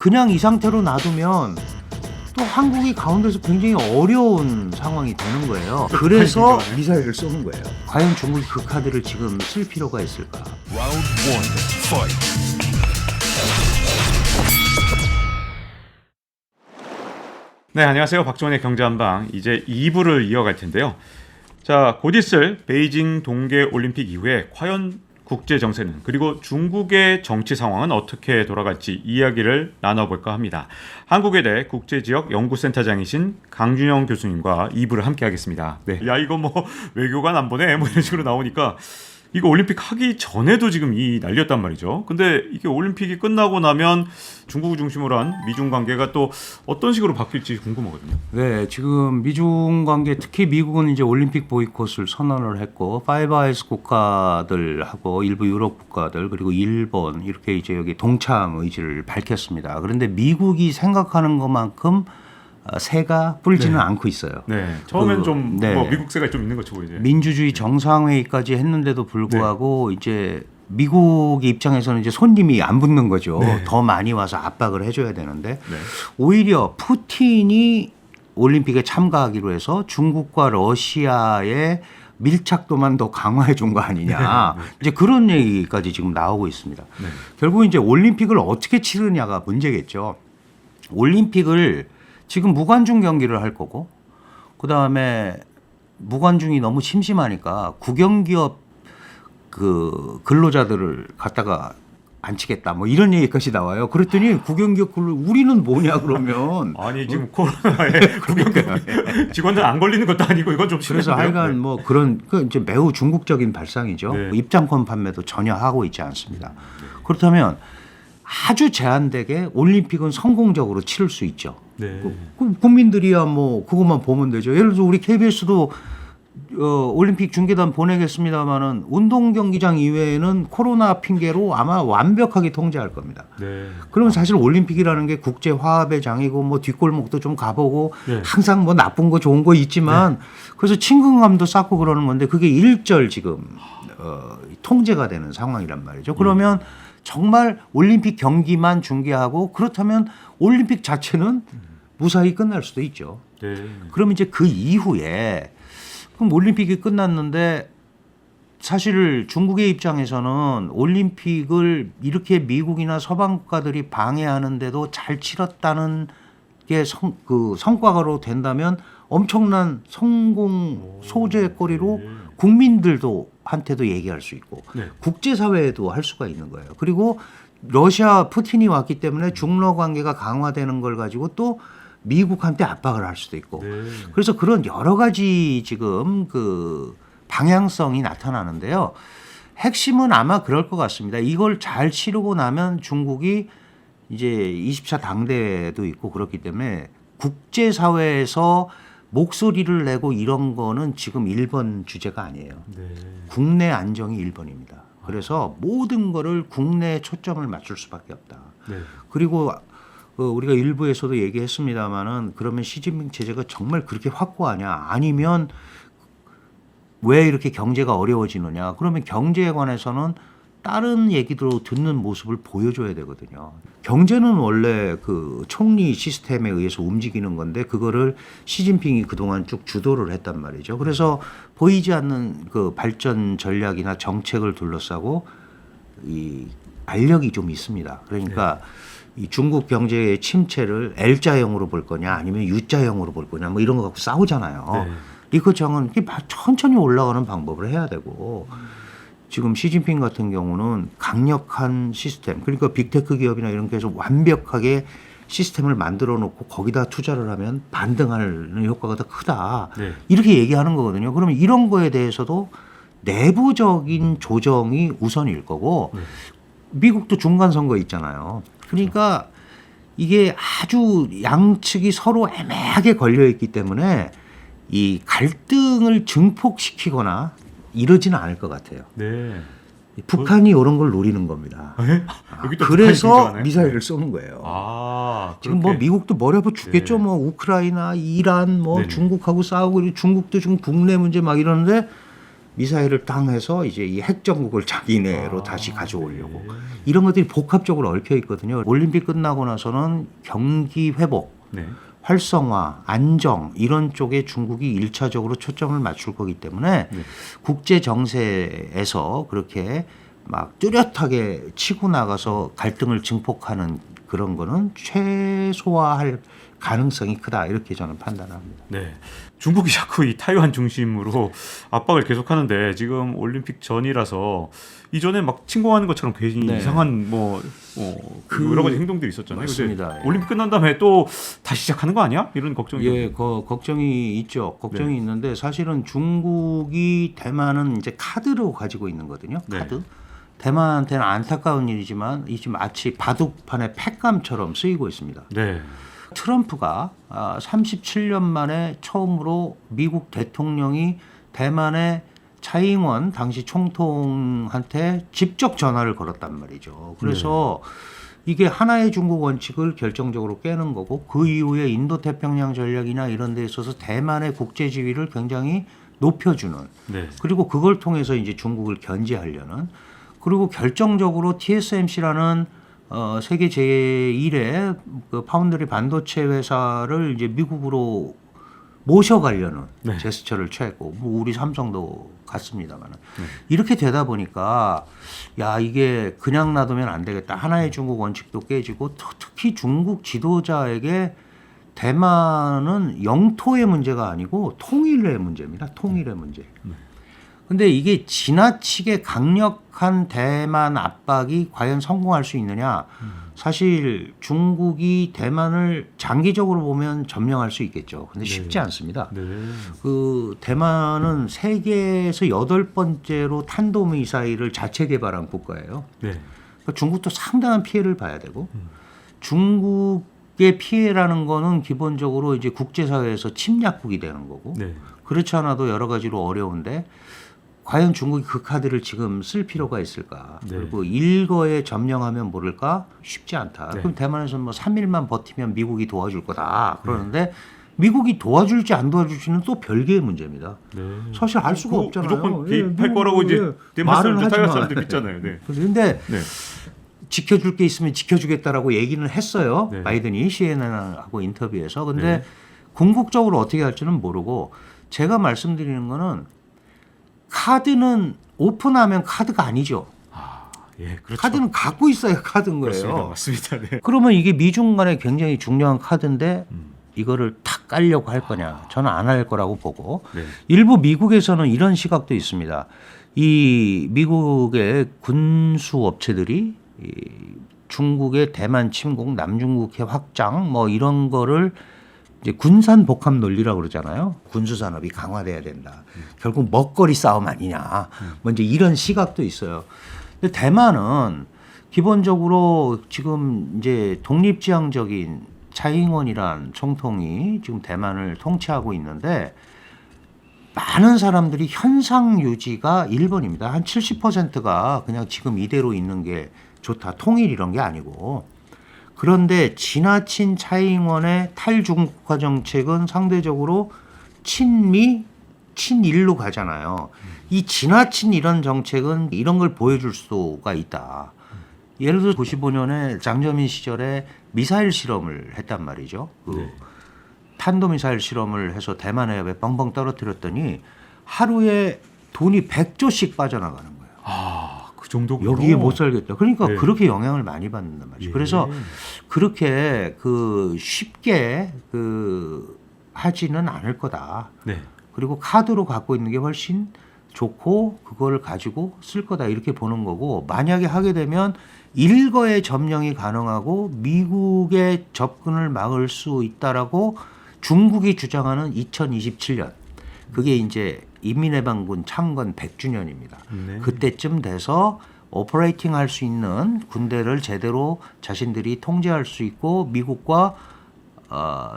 그냥 이 상태로 놔두면 또 한국이 가운데서 굉장히 어려운 상황이 되는 거예요. 그래서 미사일을 쏘는 거예요. 과연 중국이 그 카드를 지금 쓸 필요가 있을까? Round 1, fight. 네, 안녕하세요. 박지원의 경제한방 이제 2부를 이어갈 텐데요. 자, 곧 있을 베이징 동계올림픽 이후에 과연 국제 정세는 그리고 중국의 정치 상황은 어떻게 돌아갈지 이야기를 나눠볼까 합니다. 한국외대 국제지역연구센터장이신 강준영 교수님과 2부를 함께 하겠습니다. 네. 야, 이거 뭐 외교관 안 보내? 뭐 이런 식으로 나오니까 이거 올림픽 하기 전에도 지금 이 난리였단 말이죠. 근데 이게 올림픽이 끝나고 나면 중국을 중심으로 한 미중 관계가 또 어떤 식으로 바뀔지 궁금하거든요. 네, 지금 미중 관계 특히 미국은 이제 올림픽 보이콧을 선언을 했고 파이브 아이스 국가들하고 일부 유럽 국가들 그리고 일본 이렇게 이제 여기 동참 의지를 밝혔습니다. 그런데 미국이 생각하는 것만큼 새가 뿔지는 않고 있어요. 네, 처음엔 좀 네. 뭐 미국 새가 좀 있는 것처럼 보이죠. 민주주의 정상회의까지 했는데도 불구하고 이제 미국의 입장에서는 이제 손님이 안 붙는 거죠. 네. 더 많이 와서 압박을 해줘야 되는데 네. 오히려 푸틴이 올림픽에 참가하기로 해서 중국과 러시아의 밀착도만 더 강화해 준 거 아니냐. 이제 그런 얘기까지 지금 나오고 있습니다. 네. 결국 이제 올림픽을 어떻게 치르냐가 문제겠죠. 올림픽을 지금 무관중 경기를 할 거고 그다음에 무관중이 너무 심심하니까 국영기업 그 근로자들을 갖다가 안 치겠다 뭐 이런 얘기까지 나와요. 그랬더니 국영기업 우리는 뭐냐 그러면 아니 지금 코로나에 국영기업 직원들 안 걸리는 것도 아니고 이건 좀 그래서 심했는데요. 하여간 뭐 그런 그 이제 매우 중국적인 발상이죠. 네. 입장권 판매도 전혀 하고 있지 않습니다. 그렇다면 아주 제한되게 올림픽은 성공적으로 치를 수 있죠. 네. 국민들이야 뭐 그것만 보면 되죠. 예를 들어 우리 KBS도 올림픽 중계단 보내겠습니다마는 운동 경기장 이외에는 코로나 핑계로 아마 완벽하게 통제할 겁니다. 네. 그러면 사실 올림픽이라는 게 국제 화합의 장이고 뭐 뒷골목도 좀 가보고 네. 항상 뭐 나쁜 거 좋은 거 있지만 그래서 친근감도 쌓고 그러는 건데 그게 일절 지금 통제가 되는 상황이란 말이죠. 그러면 정말 올림픽 경기만 중계하고 그렇다면 올림픽 자체는 무사히 끝날 수도 있죠. 네. 그럼 이제 그 이후에 그럼 올림픽이 끝났는데 사실 중국의 입장에서는 올림픽을 이렇게 미국이나 서방 국가들이 방해하는데도 잘 치렀다는 게 성과로 된다면 엄청난 성공 소재거리로 국민들도 한테도 얘기할 수 있고 네. 국제사회에도 할 수가 있는 거예요. 그리고 러시아 푸틴이 왔기 때문에 중러 관계가 강화되는 걸 가지고 또 미국한테 압박을 할 수도 있고 네. 그래서 그런 여러 가지 지금 그 방향성이 나타나는데요. 핵심은 아마 그럴 것 같습니다. 이걸 잘 치르고 나면 중국이 이제 20차 당대도 있고 그렇기 때문에 국제사회에서 목소리를 내고 이런 거는 지금 1번 주제가 아니에요. 네. 국내 안정이 1번입니다. 그래서 모든 거를 국내에 초점을 맞출 수밖에 없다. 네. 그리고 우리가 일부에서도 얘기했습니다마는 그러면 시진핑 체제가 정말 그렇게 확고하냐 아니면 왜 이렇게 경제가 어려워지느냐 그러면 경제에 관해서는 다른 얘기도 듣는 모습을 보여줘야 되거든요. 경제는 원래 그 총리 시스템에 의해서 움직이는 건데 그거를 시진핑이 그동안 쭉 주도를 했단 말이죠. 그래서 보이지 않는 그 발전 전략이나 정책을 둘러싸고 이 알력이 좀 있습니다. 그러니까 이 중국 경제의 침체를 L자형으로 볼 거냐 아니면 U자형으로 볼 거냐 뭐 이런 거 갖고 싸우잖아요. 네. 리커창은 천천히 올라가는 방법을 해야 되고 지금 시진핑 같은 경우는 강력한 시스템 그러니까 빅테크 기업이나 이런 데서 완벽하게 시스템을 만들어 놓고 거기다 투자를 하면 반등하는 효과가 더 크다. 네. 이렇게 얘기하는 거거든요. 그러면 이런 거에 대해서도 내부적인 조정이 우선일 거고 미국도 중간 선거 있잖아요. 그러니까 이게 아주 양측이 서로 애매하게 걸려 있기 때문에 이 갈등을 증폭시키거나 이러지는 않을 것 같아요. 네. 북한이 이런 걸 노리는 겁니다. 여기 또 그래서 북한이 등장하네. 미사일을 쏘는 거예요. 아, 지금 뭐 그렇게. 미국도 머리 아파 죽겠죠. 네. 우크라이나, 이란, 네네. 중국하고 싸우고 중국도 지금 국내 문제 막 이러는데 미사일을 땅해서 이제 이 핵정국을 자기네로 다시 가져오려고 이런 것들이 복합적으로 얽혀 있거든요. 올림픽 끝나고 나서는 경기 회복, 네. 활성화, 안정 이런 쪽에 중국이 1차적으로 초점을 맞출 거기 때문에 국제 정세에서 그렇게 막 뚜렷하게 치고 나가서 갈등을 증폭하는 그런 거는 최소화할 가능성이 크다 이렇게 저는 판단합니다. 네. 중국이 자꾸 이 타이완 중심으로 압박을 계속하는데 지금 올림픽 전이라서 이전에 막 침공하는 것처럼 괜히 네. 이상한 여러 가지 행동들이 있었잖아요. 맞습니다. 근데 올림픽 끝난 다음에 또 다시 시작하는 거 아니야? 이런 걱정이. 예, 걱정이 있죠. 걱정이 네. 있는데 사실은 중국이 대만은 이제 카드로 가지고 있는 거거든요. 네. 카드. 대만한테는 안타까운 일이지만 이제 마치 바둑판의 팩감처럼 쓰이고 있습니다. 네. 트럼프가 37년 만에 처음으로 미국 대통령이 대만의 차잉원 당시 총통한테 직접 전화를 걸었단 말이죠. 그래서 이게 하나의 중국 원칙을 결정적으로 깨는 거고 그 이후에 인도태평양 전략이나 이런 데 있어서 대만의 국제 지위를 굉장히 높여주는 네. 그리고 그걸 통해서 이제 중국을 견제하려는 그리고 결정적으로 TSMC라는 세계 제1의 그 파운드리 반도체 회사를 이제 미국으로 모셔가려는 네. 제스처를 취했고 뭐 우리 삼성도 갔습니다만 이렇게 되다 보니까 야 이게 그냥 놔두면 안 되겠다. 하나의 중국 원칙도 깨지고 특히 중국 지도자에게 대만은 영토의 문제가 아니고 통일의 문제입니다. 통일의 문제. 근데 이게 지나치게 강력한 대만 압박이 과연 성공할 수 있느냐? 사실 중국이 대만을 장기적으로 보면 점령할 수 있겠죠. 근데 쉽지 않습니다. 네. 그 대만은 세계에서 8번째로 탄도미사일을 자체 개발한 국가예요. 네. 그러니까 중국도 상당한 피해를 봐야 되고 중국의 피해라는 거는 기본적으로 이제 국제사회에서 침략국이 되는 거고 네. 그렇지 않아도 여러 가지로 어려운데 과연 중국이 그 카드를 지금 쓸 필요가 있을까? 네. 그리고 일거에 점령하면 모를까? 쉽지 않다. 네. 그럼 대만에서는 뭐 3일만 버티면 미국이 도와줄 거다. 그러는데 미국이 도와줄지 안 도와줄지는 또 별개의 문제입니다. 네. 사실 알 수가 그거 없잖아요. 무조건 개입할 예, 거라고 이제 대만 말은 사람들, 타이완 하지만. 사람들 있잖아요. 네. 그런데 네. 지켜줄 게 있으면 지켜주겠다라고 얘기는 했어요. 네. 바이든이 CNN하고 인터뷰에서. 근데 네. 궁극적으로 어떻게 할지는 모르고 제가 말씀드리는 거는 카드는 오픈하면 카드가 아니죠. 예, 그렇죠. 카드는 갖고 있어야 카드인 그렇습니다. 거예요. 맞습니다. 네. 그러면 이게 미중 간에 굉장히 중요한 카드인데 이거를 탁 깔려고 할 거냐? 저는 안 할 거라고 보고 네. 일부 미국에서는 이런 시각도 있습니다. 이 미국의 군수 업체들이 이 중국의 대만 침공, 남중국해 확장 뭐 이런 거를 이제 군산 복합 논리라고 그러잖아요. 군수 산업이 강화돼야 된다. 결국 먹거리 싸움 아니냐. 뭐 이제 이런 시각도 있어요. 근데 대만은 기본적으로 지금 이제 독립지향적인 차잉원이란 총통이 지금 대만을 통치하고 있는데 많은 사람들이 현상 유지가 1번입니다. 한 70%가 그냥 지금 이대로 있는 게 좋다. 통일 이런 게 아니고. 그런데 지나친 차잉원의 탈중국화 정책은 상대적으로 친미, 친일로 가잖아요. 이 지나친 이런 정책은 이런 걸 보여줄 수가 있다. 예를 들어 95년에 장저민 시절에 미사일 실험을 했단 말이죠. 그 탄도미사일 실험을 해서 대만 해협에 뻥뻥 떨어뜨렸더니 하루에 돈이 100조씩 빠져나가는 거예요. 아, 그 정도군요. 여기에 못 살겠다. 그러니까 네. 그렇게 영향을 많이 받는단 말이죠. 예. 그래서 그렇게 그 쉽게 그 하지는 않을 거다. 네. 그리고 카드로 갖고 있는 게 훨씬 좋고 그걸 가지고 쓸 거다 이렇게 보는 거고 만약에 하게 되면 일거의 점령이 가능하고 미국의 접근을 막을 수 있다라고 중국이 주장하는 2027년 그게 이제 인민해방군 창건 100주년입니다. 네. 그때쯤 돼서 오퍼레이팅 할 수 있는 군대를 제대로 자신들이 통제할 수 있고 미국과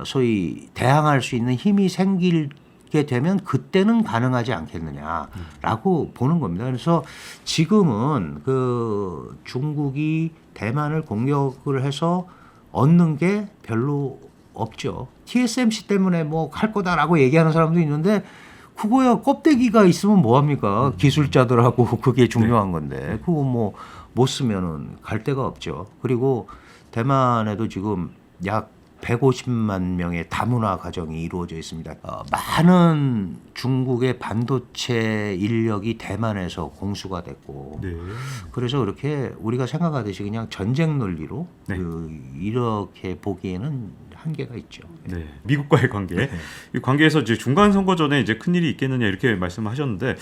소위 대항할 수 있는 힘이 생기게 되면 그때는 가능하지 않겠느냐라고 보는 겁니다. 그래서 지금은 그 중국이 대만을 공격을 해서 얻는 게 별로 없죠. TSMC 때문에 뭐 할 거다라고 얘기하는 사람도 있는데 그거야 껍데기가 있으면 뭐합니까? 기술자들하고 그게 중요한 건데 그거 뭐 못 쓰면은 갈 데가 없죠. 그리고 대만에도 지금 약 150만 명의 다문화 가정이 이루어져 있습니다. 많은 중국의 반도체 인력이 대만에서 공수가 됐고 네. 그래서 그렇게 우리가 생각하듯이 그냥 전쟁 논리로 네. 이렇게 보기에는 한계가 있죠. 네. 미국과의 관계. 이 관계에서 이제 중간 선거 전에 이제 큰 일이 있겠느냐 이렇게 말씀하셨는데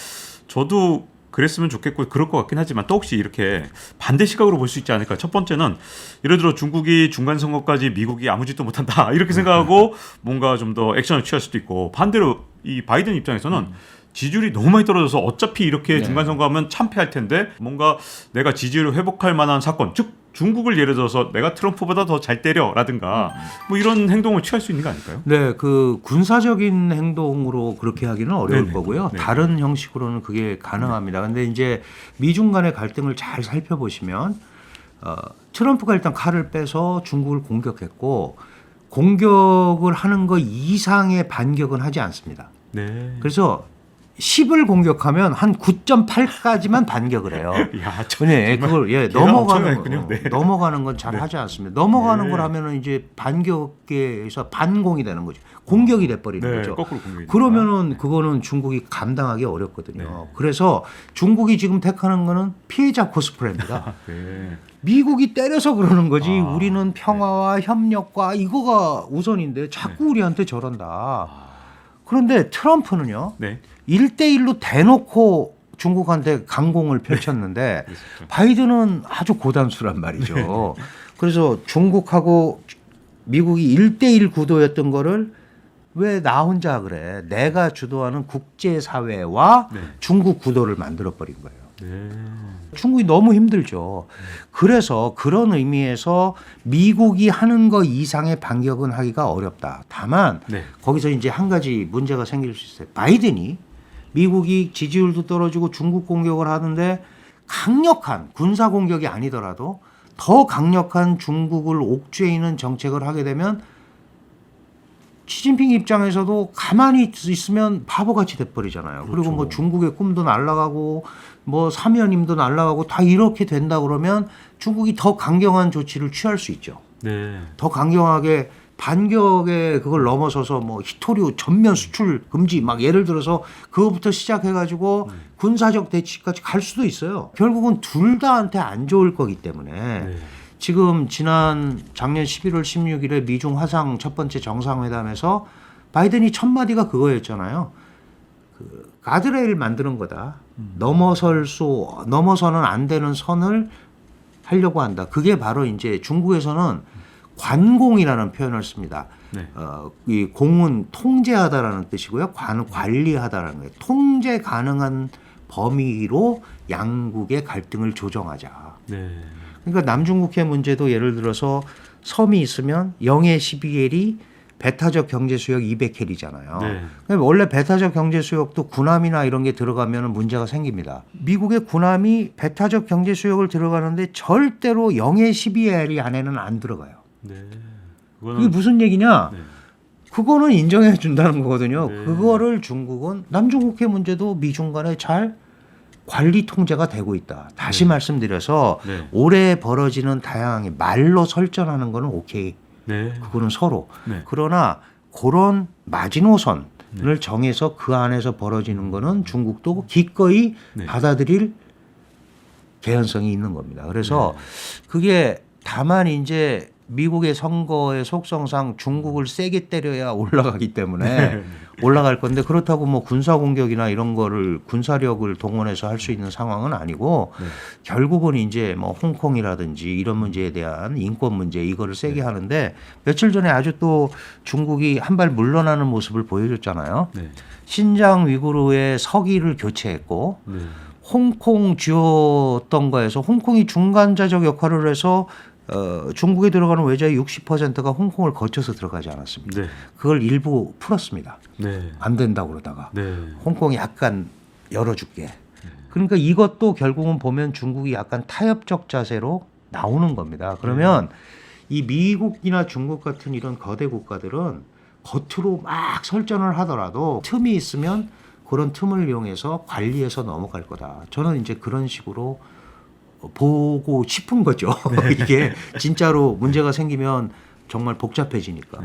저도 그랬으면 좋겠고 그럴 것 같긴 하지만 또 혹시 이렇게 반대 시각으로 볼 수 있지 않을까. 첫 번째는 예를 들어 중국이 중간 선거까지 미국이 아무 짓도 못한다 이렇게 생각하고 뭔가 좀 더 액션을 취할 수도 있고 반대로 이 바이든 입장에서는 지지율이 너무 많이 떨어져서 어차피 이렇게 네. 중간 선거하면 참패할 텐데 뭔가 내가 지지율을 회복할 만한 사건 즉 중국을 예를 들어서 내가 트럼프보다 더 잘 때려라든가 뭐 이런 행동을 취할 수 있는 거 아닐까요? 네, 그 군사적인 행동으로 그렇게 하기는 어려울 네네. 거고요. 네. 다른 형식으로는 그게 가능합니다. 근데 이제 미중 간의 갈등을 잘 살펴보시면 트럼프가 일단 칼을 빼서 중국을 공격했고 공격을 하는 거 이상의 반격은 하지 않습니다. 네. 그래서 10을 공격하면 한 9.8까지만 반격을 해요. 야, 네, 그걸 계산 넘어가는 엄청나겠군요. 거, 네. 넘어가는 건 잘 하지 않습니다. 넘어가는 네. 걸 하면은 이제 반격에서 반공이 되는 거죠. 공격이 돼 버리는 네, 거죠. 거꾸로 공격이 그러면은 그거는 중국이 감당하기 어렵거든요. 네. 그래서 중국이 지금 택하는 거는 피해자 코스프레입니다. 네. 미국이 때려서 그러는 거지. 아, 우리는 평화와 협력과 이거가 우선인데 자꾸 우리한테 저런다. 그런데 트럼프는요. 네. 1대1로 대놓고 중국한테 강공을 펼쳤는데 바이든은 아주 고단수란 말이죠. 그래서 중국하고 미국이 1대1 구도였던 거를 왜 나 혼자 그래. 내가 주도하는 국제사회와 네. 중국 구도를 만들어버린 거예요. 네. 중국이 너무 힘들죠. 그래서 그런 의미에서 미국이 하는 거 이상의 반격은 하기가 어렵다. 다만 네. 거기서 이제 한 가지 문제가 생길 수 있어요. 바이든이 미국이 지지율도 떨어지고 중국 공격을 하는데 강력한 군사 공격이 아니더라도 더 강력한 중국을 옥죄이는 정책을 하게 되면 시진핑 입장에서도 가만히 있으면 바보같이 돼버리잖아요. 그리고 그렇죠. 뭐 중국의 꿈도 날아가고 뭐 사면임도 날아가고 다 이렇게 된다 그러면 중국이 더 강경한 조치를 취할 수 있죠. 네. 더 강경하게 반격에 그걸 넘어서서 뭐 히토류 전면 수출 금지 막 예를 들어서 그거부터 시작해가지고 군사적 대치까지 갈 수도 있어요. 결국은 둘 다한테 안 좋을 거기 때문에 네. 지금 작년 11월 16일에 미중 화상 첫 번째 정상회담에서 바이든이 첫 마디가 그거였잖아요. 그 가드레일 만드는 거다. 넘어서는 안 되는 선을 하려고 한다. 그게 바로 이제 중국에서는 관공이라는 표현을 씁니다. 네. 이 공은 통제하다라는 뜻이고요. 관리하다라는 거예요. 통제 가능한 범위로 양국의 갈등을 조정하자. 네. 그러니까 남중국해 문제도 예를 들어서 섬이 있으면 영해 12헬이 배타적 경제 수역 200헬이잖아요. 네. 원래 배타적 경제 수역도 군함이나 이런 게 들어가면 문제가 생깁니다. 미국의 군함이 배타적 경제 수역을 들어가는데 절대로 영해 12헬이 안에는 안 들어가요. 네. 그게 그거는 무슨 얘기냐? 네. 그거는 인정해 준다는 거거든요. 네. 그거를 중국은 남중국해 문제도 미중 간에 잘 관리 통제가 되고 있다. 다시 말씀드려서 네. 올해 벌어지는 다양하게 말로 설전하는 거는 오케이. 네. 그거는 서로. 네. 그러나 그런 마지노선을 정해서 그 안에서 벌어지는 거는 중국도 기꺼이 네. 받아들일 개연성이 있는 겁니다. 그래서 그게 다만 이제 미국의 선거의 속성상 중국을 세게 때려야 올라가기 때문에 올라갈 건데 그렇다고 뭐 군사 공격이나 이런 거를 군사력을 동원해서 할 수 있는 상황은 아니고 네. 결국은 이제 뭐 홍콩이라든지 이런 문제에 대한 인권 문제 이거를 세게 하는데 며칠 전에 아주 또 중국이 한 발 물러나는 모습을 보여줬잖아요. 네. 신장 위구르의 서기를 교체했고 네. 홍콩 쥐었던 거에서 홍콩이 중간자적 역할을 해서 중국에 들어가는 외자의 60%가 홍콩을 거쳐서 들어가지 않았습니까? 네. 그걸 일부 풀었습니다. 네. 안 된다고 그러다가 네. 홍콩이 약간 열어줄게. 그러니까 이것도 결국은 보면 중국이 약간 타협적 자세로 나오는 겁니다. 그러면 이 미국이나 중국 같은 이런 거대 국가들은 겉으로 막 설전을 하더라도 틈이 있으면 그런 틈을 이용해서 관리해서 넘어갈 거다. 저는 이제 그런 식으로 보고 싶은 거죠. 이게 진짜로 문제가 생기면 정말 복잡해지니까.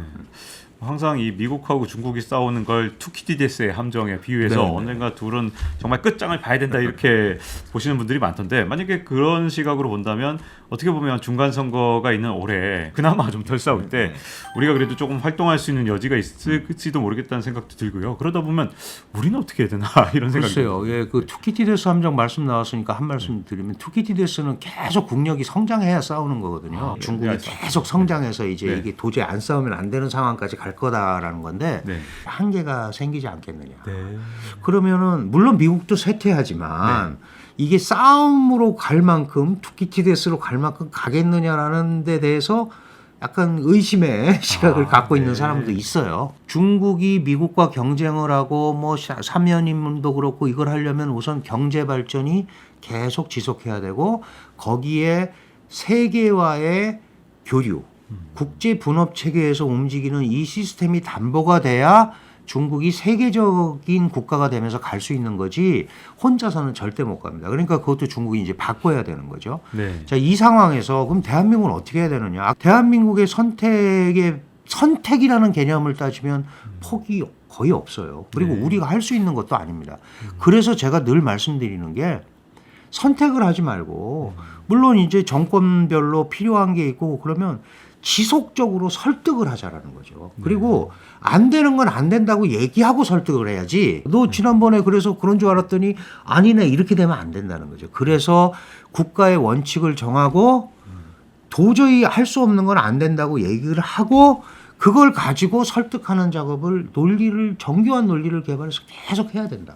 항상 이 미국하고 중국이 싸우는 걸 투키디데스의 함정에 비유해서 네, 네. 언젠가 둘은 정말 끝장을 봐야 된다 이렇게 보시는 분들이 많던데 만약에 그런 시각으로 본다면 어떻게 보면 중간 선거가 있는 올해 그나마 좀 덜 싸울 때 우리가 그래도 조금 활동할 수 있는 여지가 있을지도 모르겠다는 생각도 들고요. 그러다 보면 우리는 어떻게 해야 되나 이런 생각이 글쎄요. 예, 그 투키디데스 함정 말씀 나왔으니까 한 말씀 드리면 투키디데스는 계속 국력이 성장해야 싸우는 거거든요. 네. 중국이 네. 계속 성장해서 이제 네. 이게 도저히 안 싸우면 안 되는 상황까지 갈 거다라는 건데 네. 한계가 생기지 않겠느냐. 네. 그러면은 물론 미국도 쇠퇴하지만 이게 싸움으로 갈 만큼 투키디데스로 갈 만큼 가겠느냐라는 데 대해서 약간 의심의 시각을 갖고 있는 네. 사람도 있어요. 중국이 미국과 경쟁을 하고 뭐 삼연임도 그렇고 이걸 하려면 우선 경제 발전이 계속 지속해야 되고 거기에 세계와의 교류, 국제 분업 체계에서 움직이는 이 시스템이 담보가 돼야 중국이 세계적인 국가가 되면서 갈 수 있는 거지 혼자서는 절대 못 갑니다. 그러니까 그것도 중국이 이제 바꿔야 되는 거죠. 네. 자, 이 상황에서 그럼 대한민국은 어떻게 해야 되느냐? 대한민국의 선택이라는 개념을 따지면 폭이 거의 없어요. 그리고 네. 우리가 할 수 있는 것도 아닙니다. 그래서 제가 늘 말씀드리는 게 선택을 하지 말고 물론 이제 정권별로 필요한 게 있고 그러면 지속적으로 설득을 하자라는 거죠. 그리고 안 되는 건 안 된다고 얘기하고 설득을 해야지. 너 지난번에 그래서 그런 줄 알았더니 아니네 이렇게 되면 안 된다는 거죠. 그래서 국가의 원칙을 정하고 도저히 할 수 없는 건 안 된다고 얘기를 하고 그걸 가지고 설득하는 작업을 정교한 논리를 개발해서 계속 해야 된다.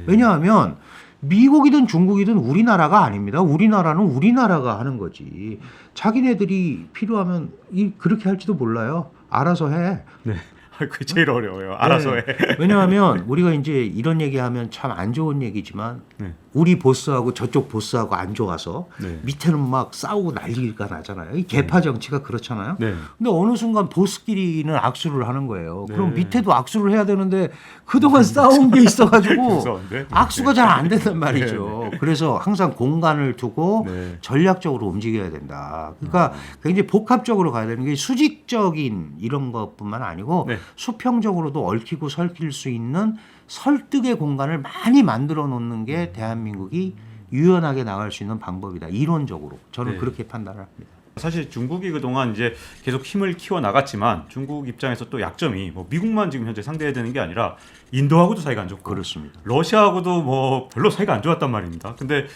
왜냐하면 미국이든 중국이든 우리나라가 아닙니다. 우리나라는 우리나라가 하는 거지. 자기네들이 필요하면 그렇게 할지도 몰라요. 알아서 해. 네. 그게 제일 어려워요. 알아서 해. 왜냐하면 우리가 이제 이런 얘기하면 참 안 좋은 얘기지만 네. 우리 보스하고 저쪽 보스하고 안 좋아서 네. 밑에는 막 싸우고 난리가 나잖아요. 이 개파 정치가 그렇잖아요. 네. 근데 어느 순간 보스끼리는 악수를 하는 거예요. 네. 그럼 밑에도 악수를 해야 되는데 그동안 싸운 게 있어가지고 무서운데? 악수가 잘 안 된단 말이죠. 그래서 항상 공간을 두고 네. 전략적으로 움직여야 된다. 그러니까 굉장히 복합적으로 가야 되는 게 수직적인 이런 것뿐만 아니고 네. 수평적으로도 얽히고 설킬 수 있는 설득의 공간을 많이 만들어 놓는 게 대한민국이 유연하게 나갈 수 있는 방법이다. 이론적으로 저는 네. 그렇게 판단을 합니다. 사실 중국이 그동안 이제 계속 힘을 키워 나갔지만 중국 입장에서 또 약점이 뭐 미국만 지금 현재 상대해야 되는 게 아니라 인도하고도 사이가 안 좋고 그렇습니다. 러시아하고도 뭐 별로 사이가 안 좋았단 말입니다. 근데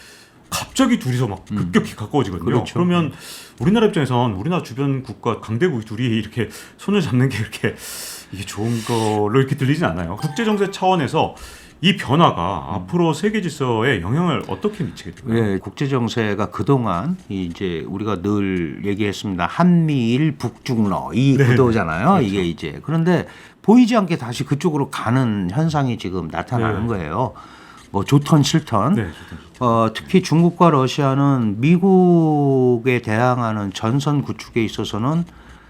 갑자기 둘이서 막 급격히 가까워지거든요. 그렇죠. 그러면 우리나라 입장에선 우리나라 주변 국가 강대국 둘이 이렇게 손을 잡는 게 이렇게 이게 좋은 걸로 이렇게 들리진 않아요. 국제 정세 차원에서 이 변화가 앞으로 세계 질서에 영향을 어떻게 미치게 될까요? 예, 국제 정세가 그동안 이제 우리가 늘 얘기했습니다. 한미일 북중러 이 네, 구도잖아요. 그렇죠. 이게 이제 그런데 보이지 않게 다시 그쪽으로 가는 현상이 지금 나타나는 네. 거예요. 뭐 좋던 싫던. 네, 특히 중국과 러시아는 미국에 대항하는 전선 구축에 있어서는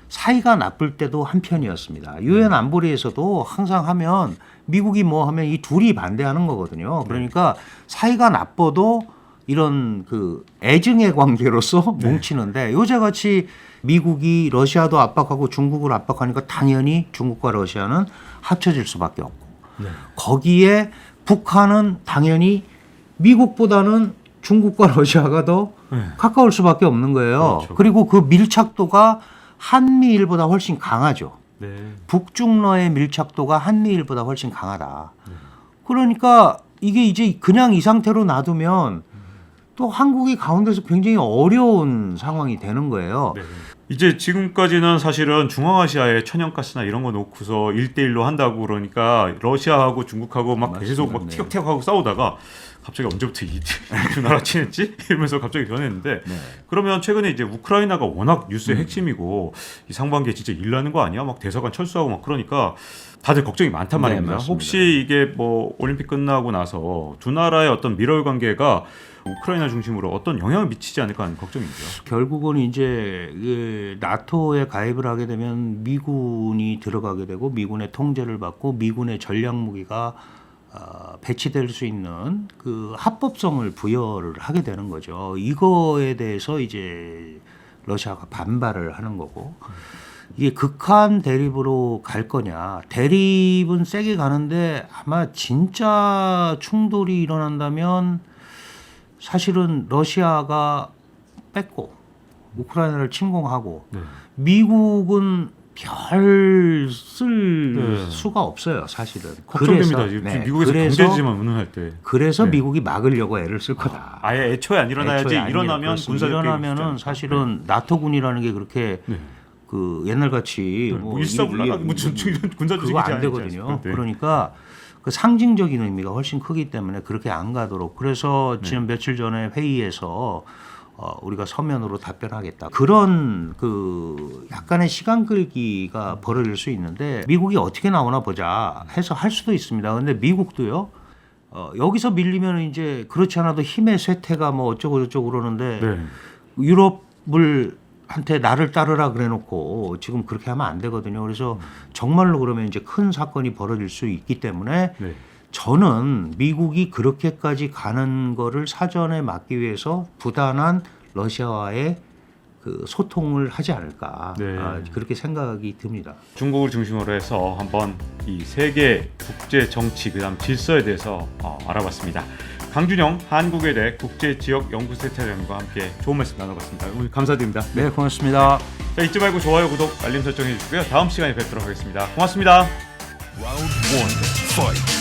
사이가 나쁠 때도 한편이었습니다. 유엔 안보리에서도 항상 하면 미국이 뭐 하면 이 둘이 반대하는 거거든요. 그러니까 사이가 나빠도 이런 그 애증의 관계로서 뭉치는데 요새같이 미국이 러시아도 압박하고 중국을 압박하니까 당연히 중국과 러시아는 합쳐질 수밖에 없고 거기에 북한은 당연히 미국보다는 중국과 러시아가 더 가까울 수밖에 없는 거예요. 그렇죠. 그리고 그 밀착도가 한미일보다 훨씬 강하죠. 네. 북중러의 밀착도가 한미일보다 훨씬 강하다. 그러니까 이게 이제 그냥 이 상태로 놔두면 또 한국이 가운데서 굉장히 어려운 상황이 되는 거예요. 네. 이제 지금까지는 사실은 중앙아시아의 천연가스나 이런 거 놓고서 1대1로 한다고 그러니까 러시아하고 중국하고 막 계속 막 네. 티격태격하고 싸우다가 갑자기 언제부터 이 두 나라 친했지? 이러면서 갑자기 변했는데 네. 그러면 최근에 이제 우크라이나가 워낙 뉴스의 핵심이고 이 상반기에 진짜 일 나는 거 아니야? 막 대사관 철수하고 막 그러니까 다들 걱정이 많단 네, 말입니다. 맞습니다. 혹시 이게 뭐 올림픽 끝나고 나서 두 나라의 어떤 미러의 관계가 우크라이나 중심으로 어떤 영향을 미치지 않을까 하는 걱정이죠. 결국은 이제 그 나토에 가입을 하게 되면 미군이 들어가게 되고 미군의 통제를 받고 미군의 전략 무기가 배치될 수 있는 그 합법성을 부여를 하게 되는 거죠. 이거에 대해서 이제 러시아가 반발을 하는 거고 이게 극한 대립으로 갈 거냐. 대립은 세게 가는데 아마 진짜 충돌이 일어난다면 사실은 러시아가 뺏고 우크라이나를 침공하고 네. 미국은 별 쓸 네. 수가 없어요, 사실은. 걱정됩니다. 그래서, 지금 네, 미국에서 그래서- 경제지만 운운할 때. 그래서 네. 미국이 막으려고 애를 쓸 거다. 아예 애초에 안 일어나야지. 애초에 안 일어나면 그렇습니다. 군사적 일어나면은 사실은 나토군이라는 게 그렇게 네. 그 옛날같이 뭐 일사불란하게 뭐 군사 조직이지 그거 안 않지 되거든요. 않습니까? 네. 그러니까 그 상징적인 의미가 훨씬 크기 때문에 그렇게 안 가도록. 그래서 네. 지금 며칠 전에 회의에서 우리가 서면으로 답변하겠다. 그런 그 약간의 시간 끌기가 벌어질 수 있는데 미국이 어떻게 나오나 보자 해서 할 수도 있습니다. 근데 미국도요. 여기서 밀리면 이제 그렇지 않아도 힘의 쇠퇴가 뭐 어쩌고 저쩌고 그러는데 네. 유럽을 한테 나를 따르라 그래놓고 지금 그렇게 하면 안 되거든요. 그래서 정말로 그러면 이제 큰 사건이 벌어질 수 있기 때문에 네. 저는 미국이 그렇게까지 가는 거를 사전에 막기 위해서 부단한 러시아와의 그 소통을 하지 않을까 네. 그렇게 생각이 듭니다. 중국을 중심으로 해서 한번 이 세계 국제 정치 그다음 질서에 대해서 알아봤습니다. 강준영 한국외대 국제지역연구센터장과 함께 좋은 말씀 나눠봤습니다. 오늘 감사드립니다. 네, 고맙습니다. 자, 잊지 말고 좋아요, 구독, 알림 설정해 주시고요. 다음 시간에 뵙도록 하겠습니다. 고맙습니다. Round one, fight.